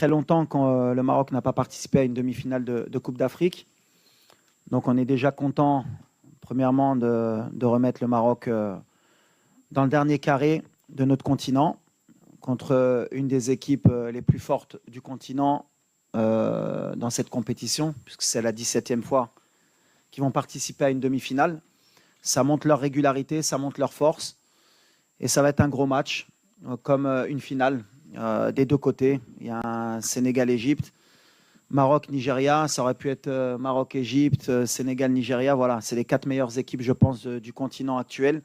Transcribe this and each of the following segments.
très longtemps que le Maroc n'a pas participé à une demi-finale de Coupe d'Afrique. Donc on est déjà content, premièrement, de remettre le Maroc dans le dernier carré de notre continent, contre une des équipes les plus fortes du continent dans cette compétition, puisque c'est la 17e fois qu'ils vont participer à une demi-finale. Ça montre leur régularité, ça montre leur force. Et ça va être un gros match, comme une finale des deux côtés. Il y a un Sénégal-Égypte, Maroc-Nigeria. Ça aurait pu être Maroc-Égypte, Sénégal-Nigeria. Voilà, c'est les 4 meilleures équipes, je pense, du continent actuel.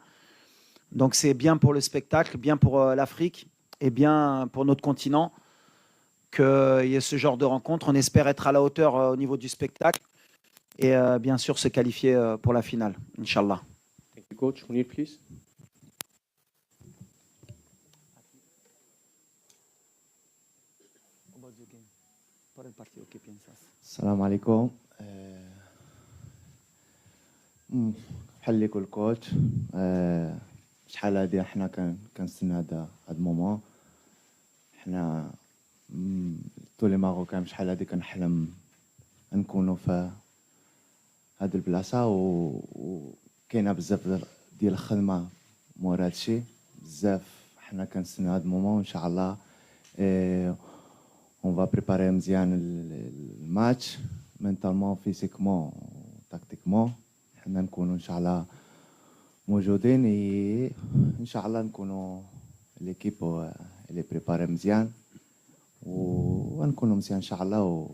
Donc c'est bien pour le spectacle, bien pour l'Afrique et bien pour notre continent qu'il y ait ce genre de rencontre. On espère être à la hauteur au niveau du spectacle et bien sûr se qualifier pour la finale, Inch'Allah. Thank you, coach. Mounir, please. السلام عليكم. بحال اللي يقول الكوتش شحال هادي حنا كنستنى هاد المومون. حنا طول ماروكان شحال هادي كنحلم نكونوا في هاد البلاصه وكاينه بزاف ديال الخدمه مورا هادشي بزاف. حنا كنستنى هاد المومون ان شاء الله. On va préparer مزيان الماتش مينتالمون فيزيكمون تاكتيكمون. حنا نكونوا ان شاء الله موجودين ان شاء الله نكونوا ليكيب اللي بريباري مزيان ونكونوا مزيان ان شاء الله.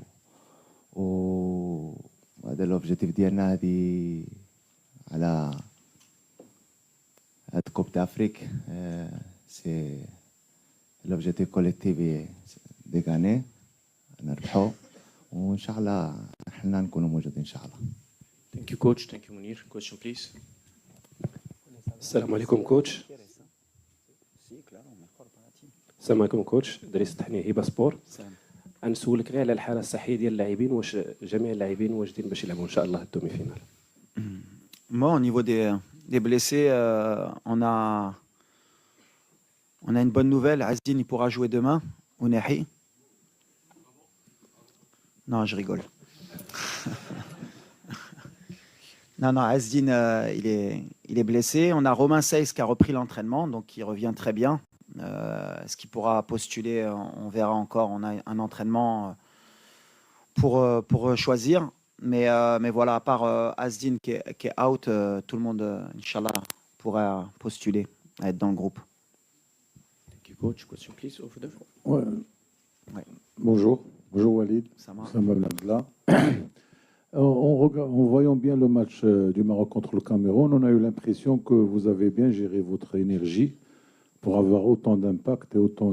وهذا لوبجيكتيف ديالنا هذه على هاد كوب دافريك. سي لوبجيكتيف كوليكتيف دي غاني نربحوا وان شاء الله حنا نكونوا موجودين ان شاء الله. Thank you, coach. Thank you, Mounir. Question, please. السلام عليكم كوتش. السلام عليكم كوتش. دريس التحنيه هبه سبور. غنسولك غير على الحاله الصحيه ديال اللاعبين، واش جميع اللاعبين واجدين باش يلعبوا ان شاء الله الدومي فينال؟ Moi, au niveau des blessés, on a une bonne nouvelle. Azdin, il pourra jouer demain. Ounahi. Non, je rigole. Non, Azdin, il est blessé. On a Romain Seyss qui a repris l'entraînement, donc il revient très bien. Est-ce qu'il pourra postuler? On verra encore. On a un entraînement pour choisir. Mais voilà, à part Azdin qui est out, tout le monde, Inch'Allah, pourra postuler à être dans le groupe. Thank you, coach. Question, please, over there. Ouais. Ouais. Bonjour Walid. Sama Blabla. En voyant bien le match du Maroc contre le Cameroun, on a eu l'impression que vous avez bien géré votre énergie pour avoir autant d'impact et autant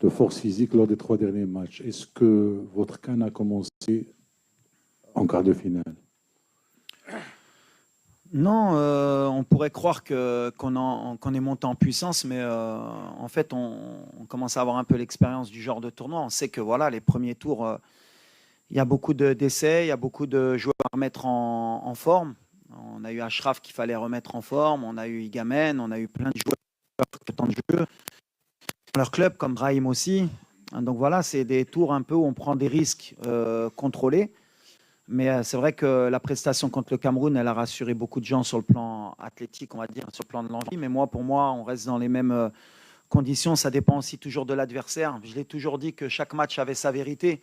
de force physique lors des 3 derniers matchs. Est-ce que votre CAN a commencé en quart de finale? Non, on pourrait croire qu'on est monté en puissance, mais en fait, on commence à avoir un peu l'expérience du genre de tournoi. On sait que voilà, les premiers tours, il y a beaucoup d'essais, il y a beaucoup de joueurs à remettre en forme. On a eu Ashraf qu'il fallait remettre en forme, on a eu Igamen, on a eu plein de joueurs qui ont temps de jeu. Dans leur club, comme Brahim aussi. Donc voilà, c'est des tours un peu où on prend des risques contrôlés. Mais c'est vrai que la prestation contre le Cameroun, elle a rassuré beaucoup de gens sur le plan athlétique, on va dire, sur le plan de l'envie. Mais pour moi, on reste dans les mêmes conditions. Ça dépend aussi toujours de l'adversaire. Je l'ai toujours dit que chaque match avait sa vérité.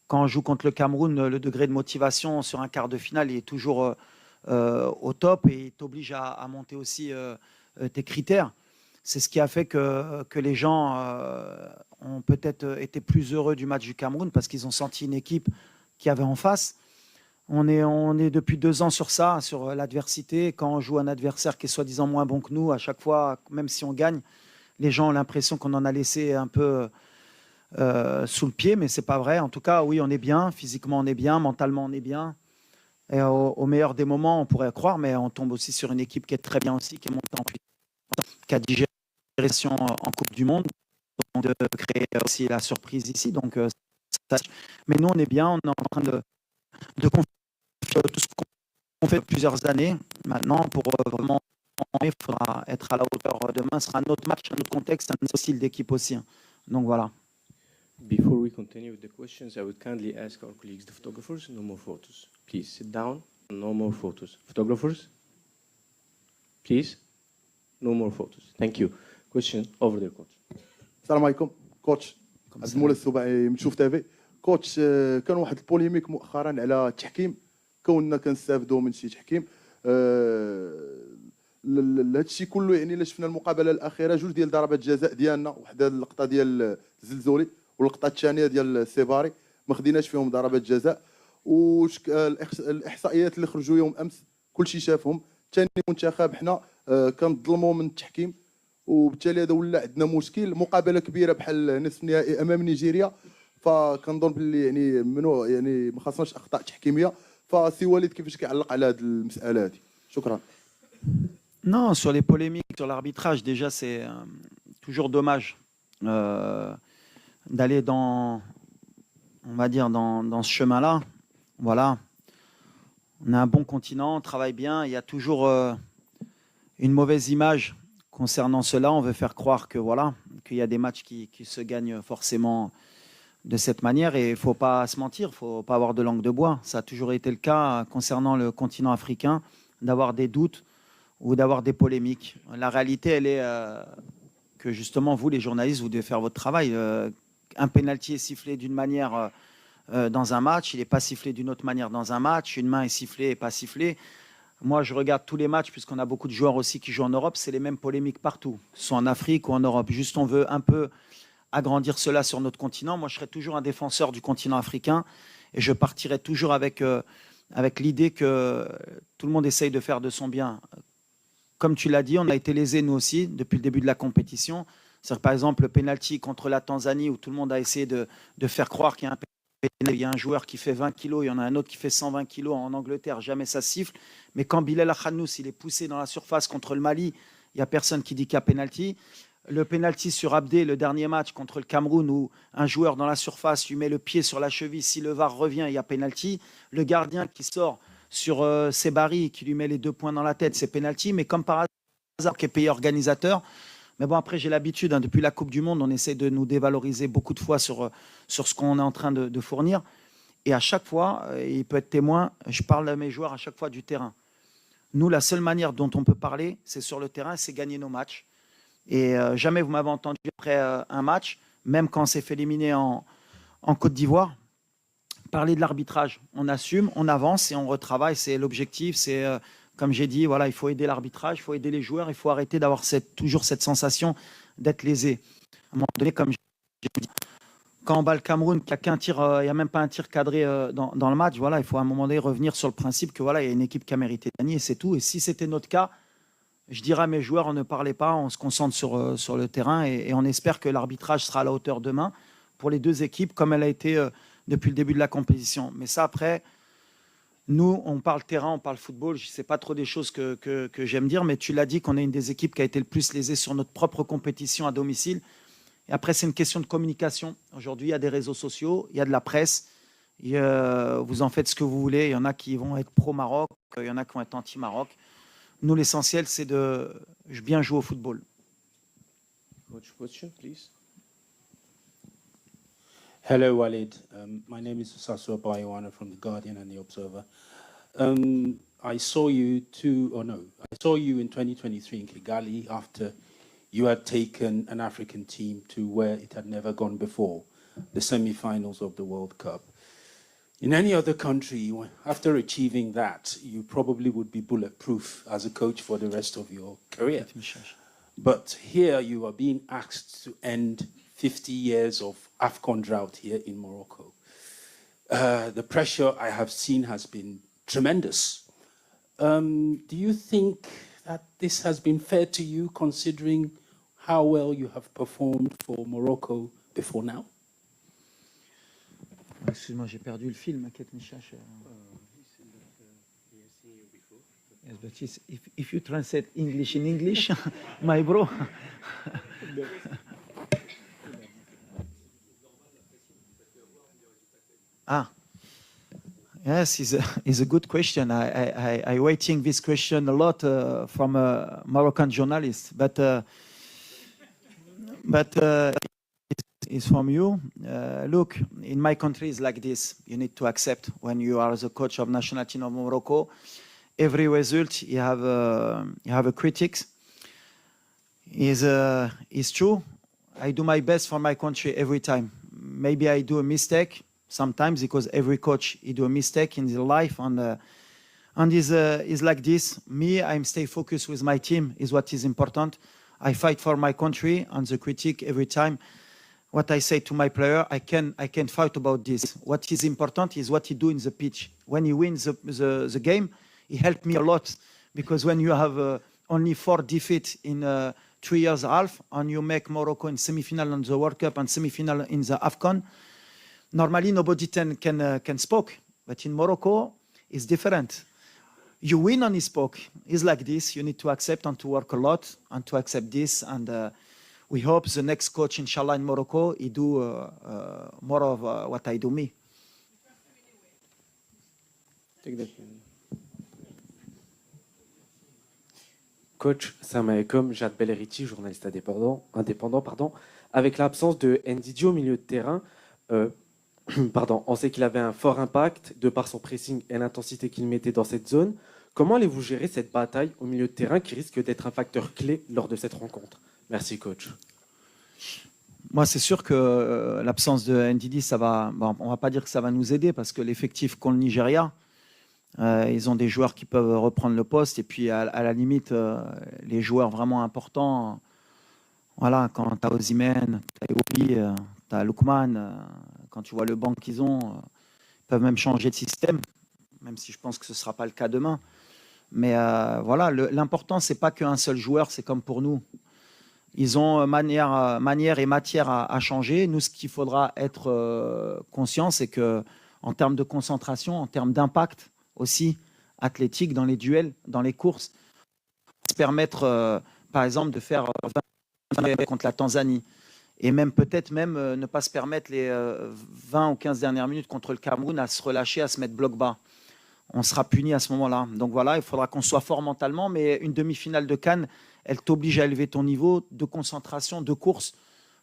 Quand on joue contre le Cameroun, le degré de motivation sur un quart de finale il est toujours au top et il t'oblige à monter aussi tes critères. C'est ce qui a fait que les gens ont peut-être été plus heureux du match du Cameroun parce qu'ils ont senti une équipe qui avait en face. On est depuis 2 ans sur ça, sur l'adversité. Quand on joue un adversaire qui est soi-disant moins bon que nous, à chaque fois, même si on gagne, les gens ont l'impression qu'on en a laissé un peu sous le pied, mais c'est pas vrai. En tout cas, oui, on est bien, physiquement on est bien, mentalement on est bien. Et au meilleur des moments, on pourrait croire, mais on tombe aussi sur une équipe qui est très bien aussi, qui est montée en puissance, qui a digéré en Coupe du Monde, donc de créer aussi la surprise ici. Donc, mais nous, on est bien, on est en train de confier tout ce qu'on fait depuis plusieurs années. Maintenant, pour vraiment, il faudra être à la hauteur. Demain, ce sera un autre match, un autre contexte, un autre style d'équipe aussi. Donc voilà. Before we continue with the questions, I would kindly ask our colleagues, the photographers, no more photos. Please sit down, no more photos. Photographers, please, no more photos. Thank you. Question over there, coach. السلام عليكم كوتش عبد المولى السباعي من شوف تافي كوتش كان واحد البوليميك مؤخرا على التحكيم كوننا كنستافدوا من شي تحكيم هذا الشيء كله يعني الا شفنا المقابله الاخيره جوج ديال ضربات جزاء ديالنا وحده اللقطه ديال الزلزولي واللقطه الثانيه ديال السيباري ما خديناش فيهم ضربات جزاء الاحصائيات اللي خرجوا يوم امس كل شيء شافهم ثاني منتخب حنا كنظلموا من التحكيم وبالتالي هذا ولا عندنا مشكل مقابله كبيره بحال نصف النهائي امام نيجيريا فكنظن باللي يعني منو يعني ما خاصناش اخطاء تحكيميه فسي وليد كيفاش كيعلق على هذه المساله هذه شكرا. Non, sur les polémiques, sur l'arbitrage, déjà, c'est toujours dommage d'aller dans, on va dire, dans ce chemin-là. Voilà. On a un bon continent, on travaille bien. Il y a toujours une mauvaise image concernant cela. On veut faire croire que, voilà, qu'il y a des matchs qui se gagnent forcément de cette manière. Et il ne faut pas se mentir, il ne faut pas avoir de langue de bois. Ça a toujours été le cas concernant le continent africain, d'avoir des doutes ou d'avoir des polémiques. La réalité, elle est que justement, vous, les journalistes, vous devez faire votre travail. Un pénalty est sifflé d'une manière dans un match, il n'est pas sifflé d'une autre manière dans un match, une main est sifflée et pas sifflée. Moi, je regarde tous les matchs, puisqu'on a beaucoup de joueurs aussi qui jouent en Europe, c'est les mêmes polémiques partout, soit en Afrique ou en Europe. Juste, on veut un peu agrandir cela sur notre continent. Moi, je serai toujours un défenseur du continent africain et je partirai toujours avec l'idée que tout le monde essaye de faire de son bien. Comme tu l'as dit, on a été lésés nous aussi depuis le début de la compétition. C'est-à-dire, par exemple, le penalty contre la Tanzanie où tout le monde a essayé de faire croire qu'il y a un penalty, il y a un joueur qui fait 20 kilos, il y en a un autre qui fait 120 kilos en Angleterre, jamais ça siffle. Mais quand Bilal Akhanous, il est poussé dans la surface contre le Mali, il n'y a personne qui dit qu'il y a penalty. Le penalty sur Abdé, le dernier match contre le Cameroun où un joueur dans la surface lui met le pied sur la cheville, si le VAR revient, il y a penalty. Le gardien qui sort sur Sebari, qui lui met les 2 points dans la tête, c'est penalty. Mais comme par hasard, qui est pays organisateur. Mais bon, après, j'ai l'habitude, hein, depuis la Coupe du Monde, on essaie de nous dévaloriser beaucoup de fois sur ce qu'on est en train de fournir. Et à chaque fois, il peut être témoin, je parle à mes joueurs à chaque fois du terrain. Nous, la seule manière dont on peut parler, c'est sur le terrain, c'est gagner nos matchs. Et jamais vous m'avez entendu après un match, même quand on s'est fait éliminer en Côte d'Ivoire, parler de l'arbitrage. On assume, on avance et on retravaille. C'est l'objectif. C'est, comme j'ai dit, voilà, il faut aider l'arbitrage, il faut aider les joueurs. Il faut arrêter d'avoir toujours cette sensation d'être lésé. À un moment donné, comme j'ai dit, quand on bat le Cameroun, qu'il n'y a qu'un tir, il n'y a même pas un tir cadré dans le match, voilà, il faut à un moment donné revenir sur le principe que voilà, il y a une équipe qui a mérité de gagner et c'est tout. Et si c'était notre cas, je dirais à mes joueurs, on ne parlait pas, on se concentre sur le terrain et on espère que l'arbitrage sera à la hauteur demain pour les deux équipes comme elle a été depuis le début de la compétition. Mais ça, après, nous, on parle terrain, on parle football. Je ne sais pas trop des choses que j'aime dire, mais tu l'as dit qu'on est une des équipes qui a été le plus lésée sur notre propre compétition à domicile. Et après, c'est une question de communication. Aujourd'hui, il y a des réseaux sociaux, il y a de la presse. Vous en faites ce que vous voulez. Il y en a qui vont être pro-Maroc, il y en a qui vont être anti-Maroc. Nous, l'essentiel, c'est de bien jouer au football. Coach, question, please. Hello, Walid. My name is Sasua Bayoana from The Guardian and The Observer. I saw you I saw you in 2023 in Kigali after you had taken an African team to where it had never gone before, the semi-finals of the World Cup. In any other country, after achieving that, you probably would be bulletproof as a coach for the rest of your career. But here you are being asked to end 50 years of AFCON drought here in Morocco. The pressure I have seen has been tremendous. Do you think that this has been fair to you, considering how well you have performed for Morocco before now? Excuse-moi, j'ai perdu le film. Yes, but if you translate English in English, my bro. Yes, it's a good question. I waiting this question a lot from a Moroccan journalist, but is from you. Look, in my country is like this. You need to accept when you are the coach of national team of Morocco. Every result you have a critics. Is true. I do my best for my country every time. Maybe I do a mistake sometimes because every coach he do a mistake in their life and is like this. Me, I'm stay focused with my team is what is important. I fight for my country and the critic every time. What I say to my player, I can fight about this. What is important is what he do in the pitch. When he wins the game, he helped me a lot because when you have only 4 defeats in 3 years and a half and you make Morocco in semi-final on the World Cup and semi-final in the AFCON, normally nobody can speak. But in Morocco, it's different. You win and he spoke. It's like this. You need to accept and to work a lot and to accept this. And we hope the next coach, inshallah, in Morocco, he do more of what I do me. Take that. Coach, salam alaikum, Jad Belleriti, journaliste indépendant. Avec l'absence de Ndidi au milieu de terrain, on sait qu'il avait un fort impact de par son pressing et l'intensité qu'il mettait dans cette zone. Comment allez-vous gérer cette bataille au milieu de terrain qui risque d'être un facteur clé lors de cette rencontre? Merci, coach. Moi, c'est sûr que l'absence de Ndidi, ça va. Bon, on va pas dire que ça va nous aider parce que l'effectif qu'ont le Nigeria, ils ont des joueurs qui peuvent reprendre le poste et puis à la limite, les joueurs vraiment importants. Voilà, quand tu as Osimhen, tu as Iwobi, tu as Lookman, quand tu vois le banc qu'ils ont, ils peuvent même changer de système, même si je pense que ce ne sera pas le cas demain. Mais voilà, l'important, ce n'est pas qu'un seul joueur, c'est comme pour nous. Ils ont manière et matière à changer. Nous, ce qu'il faudra être conscient, c'est qu'en termes de concentration, en termes d'impact aussi athlétique dans les duels, dans les courses, se permettre, par exemple, de faire 20 contre la Tanzanie. Et même peut-être ne pas se permettre les 20 ou 15 dernières minutes contre le Cameroun à se relâcher, à se mettre bloc bas. On sera puni à ce moment-là. Donc voilà, il faudra qu'on soit fort mentalement, mais une demi-finale de CAN, elle t'oblige à élever ton niveau de concentration, de course,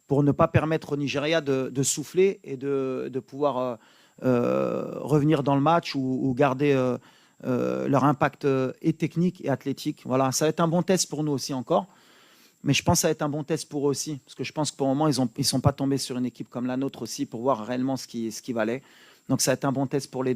pour ne pas permettre au Nigeria de souffler et de pouvoir revenir dans le match ou garder leur impact et technique et athlétique. Voilà, ça va être un bon test pour nous aussi encore. Mais je pense que ça va être un bon test pour eux aussi, parce que je pense que pour le moment, ils ne sont pas tombés sur une équipe comme la nôtre aussi pour voir réellement ce qui valait. Donc ça va être un bon test pour les deux.